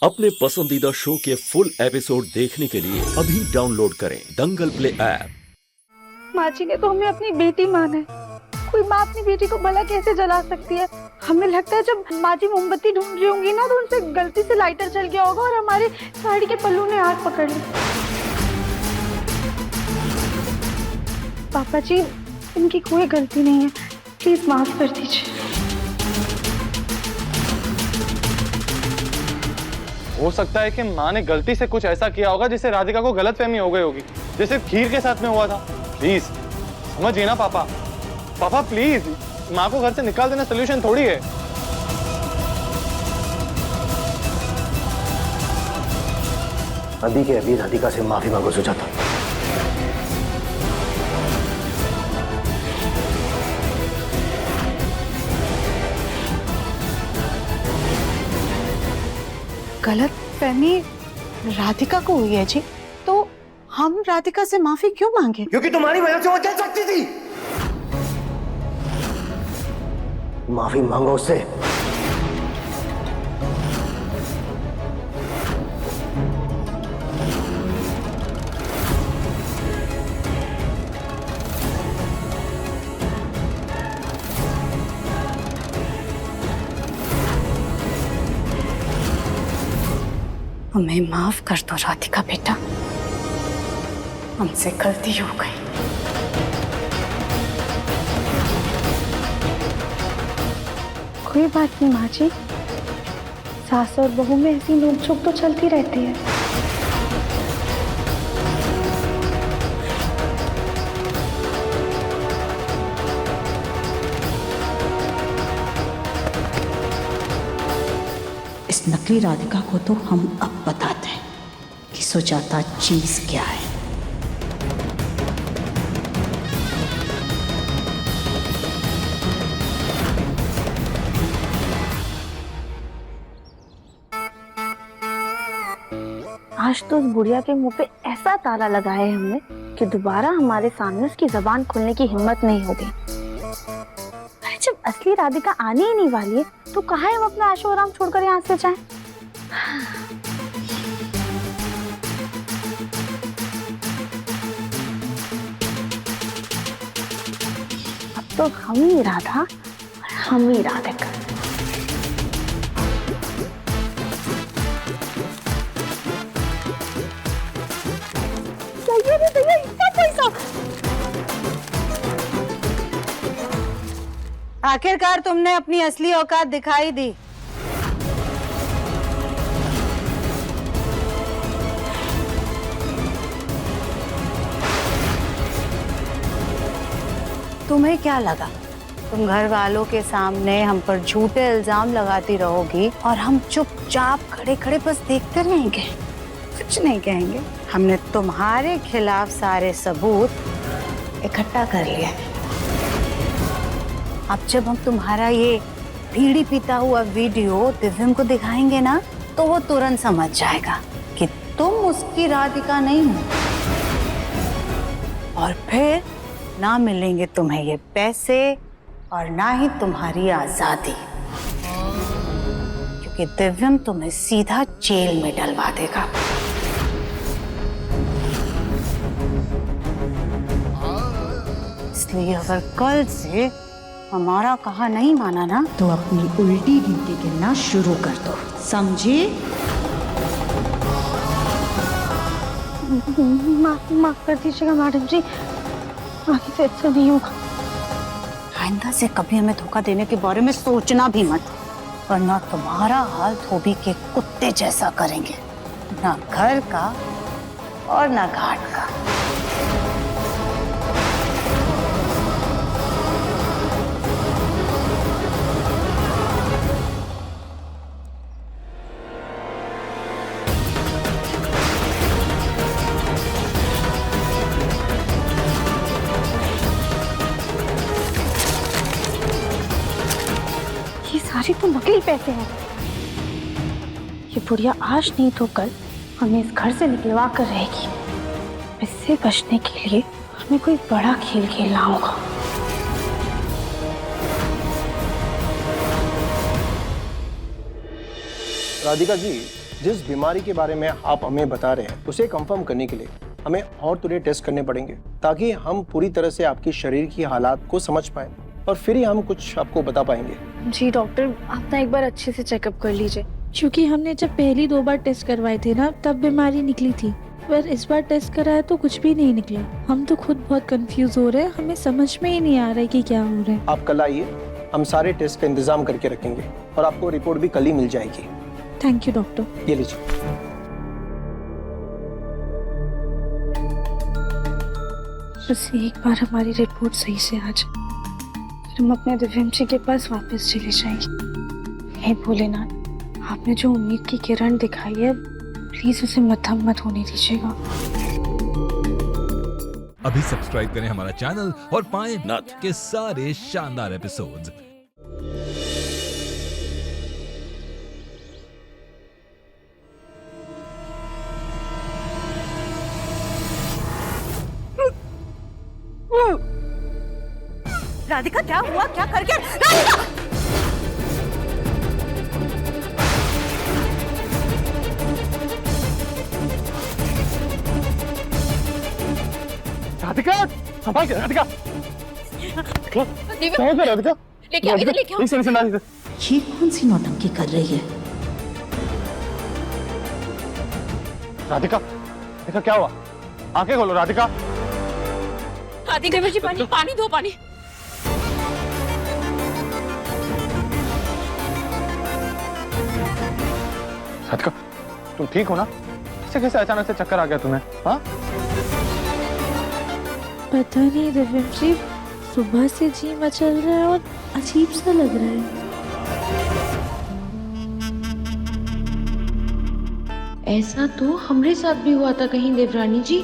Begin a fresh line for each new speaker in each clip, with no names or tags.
अपने पसंदीदा शो के फुल एपिसोड देखने के लिए अभी डाउनलोड करें दंगल प्ले ऐप।
माँ जी ने तो हमें अपनी बेटी माना है। कोई माँ अपनी बेटी को भला कैसे जला सकती है? हमें लगता है जब माँ जी मोमबत्ती ढूंढ रही होंगी ना, तो उनसे गलती से लाइटर जल गया होगा और हमारे साड़ी के पल्लू ने आग पकड़ ली। पापा जी, इनकी कोई गलती नहीं है, प्लीज माफ कर दीजिए।
हो सकता है कि माँ ने गलती से कुछ ऐसा किया होगा जिससे राधिका को गलतफहमी हो गई होगी, जैसे खीर के साथ में हुआ था। प्लीज समझिए ना पापा। पापा प्लीज, माँ को घर से निकाल देना सोल्यूशन थोड़ी है।
अभी के अभी राधिका से माफी मांगो सुजाता।
गलत फहमी राधिका को हुई है जी, तो हम राधिका से माफी क्यों मांगे?
क्योंकि तुम्हारी वजह से वो जल सकती थी। माफी मांगो उससे।
हमें माफ कर दो राधिका बेटा, हमसे गलती हो गई। कोई बात नहीं माँ जी, सास और बहू में ऐसी नोकझोंक तो चलती रहती है।
इस नकली राधिका को तो हम अब बताते हैं कि सुजाता चीज क्या है।
आज तो उस बुढ़िया के मुंह पे ऐसा ताला लगाया है हमने कि दोबारा हमारे सामने उसकी जबान खोलने की हिम्मत नहीं होगी। अरे जब असली राधिका आने ही नहीं वाली है, तो कहाँ है हम अपना ऐशो आराम छोड़कर यहाँ से जाएं? अब तो हम ही राधा और हम ही राधिका।
आखिरकार तुमने अपनी असली औकात दिखाई दी। तुम्हें क्या लगा तुम घर वालों के सामने हम पर झूठे इल्जाम लगाती रहोगी और हम चुपचाप खड़े खड़े बस देखते रहेंगे, कुछ नहीं कहेंगे? हमने तुम्हारे खिलाफ सारे सबूत इकट्ठा कर लिए। अब जब हम तुम्हारा ये बीड़ी पीता हुआ वीडियो दिव्यम को दिखाएंगे ना, तो वो तुरंत समझ जाएगा कि तुम उसकी राधिका नहीं हो, और फिर ना मिलेंगे तुम्हें ये पैसे और ना ही तुम्हारी आजादी, क्योंकि दिव्यम तुम्हें सीधा जेल में डलवा देगा। इसलिए अगर कल से हमारा कहा नहीं माना ना, तो अपनी उल्टी गिनती गिनना शुरू कर दो, समझी?
माफ कर दीजिएगा मैडम जी, आगे से ऐसा नहीं होगा।
आइंदा से कभी हमें धोखा देने के बारे में सोचना भी मत, वरना तुम्हारा हाल धोबी के कुत्ते जैसा करेंगे, ना घर का और ना घाट का।
सारे तो नकली पैसे हैं। ये बुढ़िया आज नहीं तो कल हमें इस घर से निकलवा कर रहेगी। इससे बचने के लिए हमें कोई बड़ा खेल खेलना होगा।
राधिका जी,
जिस बीमारी के बारे में आप हमें बता रहे हैं उसे कंफर्म करने के लिए हमें और थोड़े टेस्ट करने पड़ेंगे, ताकि हम पूरी तरह से आपकी शरीर की हालात को समझ पाएं और फिर ही हम कुछ आपको बता पाएंगे।
जी डॉक्टर, आप ना एक बार अच्छे से चेकअप कर लीजिए।
क्योंकि हमने जब पहली 2 बार टेस्ट करवाए थे ना, तब बीमारी निकली थी, पर इस बार टेस्ट कराया तो कुछ भी नहीं निकला। हम तो खुद बहुत कंफ्यूज हो रहे हैं, हमें समझ में ही नहीं आ रहा है कि क्या हो रहा है।
आप कल आइए, हम सारे टेस्ट का इंतजाम करके रखेंगे और आपको रिपोर्ट भी कल ही मिल जाएगी।
Thank you doctor.
ये लीजिए।
बस एक बार हमारी रिपोर्ट सही से आ जाए, फिर हम अपने दिव्यम जी के पास वापस चले जाएंगे। हे भोलेनाथ, आपने जो उम्मीद की किरण दिखाई है, प्लीज उसे मत्थम मत होने दीजिएगा।
अभी सब्सक्राइब करें हमारा चैनल और पाएं नथ के सारे शानदार एपिसोड्स।
राधिका क्या हुआ, क्या करके? राधिका!
राधिका, संभाल के राधिका। क्या हो गया राधिका?
लेके आओ, इधर लेके आओ।
ये कौन सी नौटंकी कर रही है?
राधिका, राधिका क्या हुआ? आंखें खोलो राधिका।
राधिका मुझे पानी, पानी दो, पानी।
राधिका, तुम ठीक हो ना? कैसे कैसे अचानक से चक्कर आ गया तुम्हें? हाँ?
पता नहीं दिव्यम जी, सुबह से जी मचल रहा है और अजीब सा लग रहा है।
ऐसा तो हमारे साथ भी हुआ था कहीं देवरानी जी।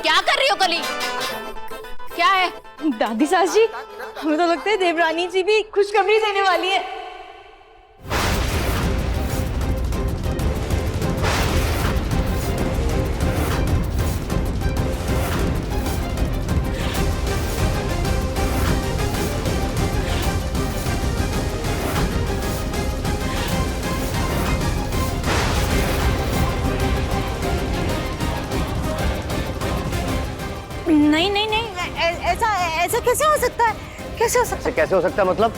क्या कर रही हो कली? क्या है?
दादी सास जी, हमें तो लगता है देवरानी जी भी खुशखबरी देने वाली है।
नहीं नहीं नहीं, ऐसा ऐसा कैसे हो सकता है? कैसे हो सकता है?
कैसे हो सकता है मतलब?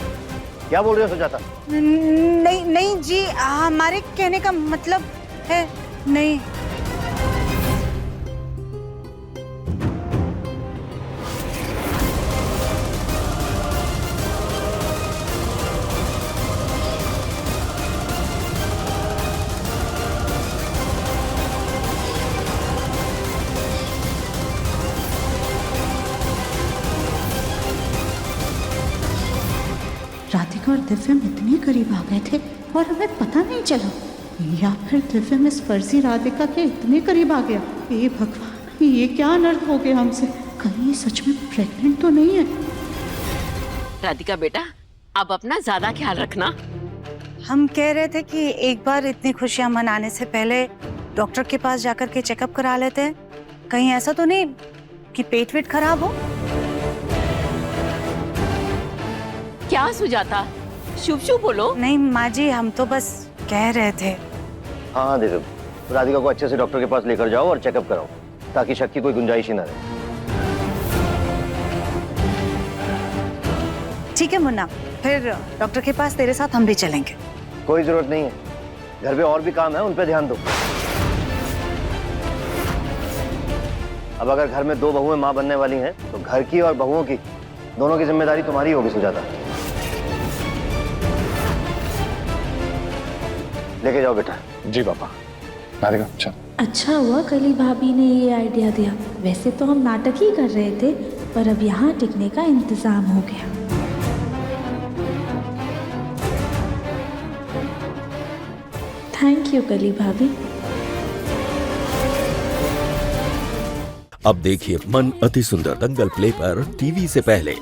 क्या बोल रहे हो सुजाता?
नहीं नहीं जी, हमारे कहने का मतलब है नहीं।
राधिका और दिव्यम इतने करीब आ गए थे और हमें पता नहीं चला, या फिर दिव्यम इस फर्जी राधिका के इतने करीब आ गया। हे भगवान, ये क्या अनर्थ हो गया हमसे? कहीं ये सच में प्रेग्नेंट तो नहीं है?
राधिका बेटा, अब अपना ज्यादा ख्याल रखना।
हम कह रहे थे कि एक बार इतनी खुशियां मनाने से पहले डॉक्टर के पास जाकर के चेकअप करा लेते हैं। कहीं ऐसा तो नहीं कि पेट वेट खराब हो?
क्या सुजाता, शुभ शुभ बोलो।
नहीं माँ जी, हम तो बस कह रहे थे।
हाँ देखो, राधिका को अच्छे से डॉक्टर के पास लेकर जाओ और चेकअप कराओ, ताकि शक की कोई गुंजाइश ही ना रहे।
ठीक है मुन्ना, फिर डॉक्टर के पास तेरे साथ हम भी चलेंगे।
कोई जरूरत नहीं है, घर पे और भी काम है, उन पे ध्यान दो। अब अगर घर में 2 बहुएं माँ बनने वाली हैं, तो घर की और बहुओं की दोनों की जिम्मेदारी तुम्हारी होगी सुजाता। लेके जाओ बेटा।
जी पापा। राधिका चल।
अच्छा हुआ कली भाभी ने ये आइडिया दिया। वैसे तो हम नाटक ही कर रहे थे, पर अब यहाँ टिकने का इंतजाम हो गया। थैंक यू कली भाभी।
अब देखिए मन अति सुंदर दंगल प्ले पर टीवी से पहले।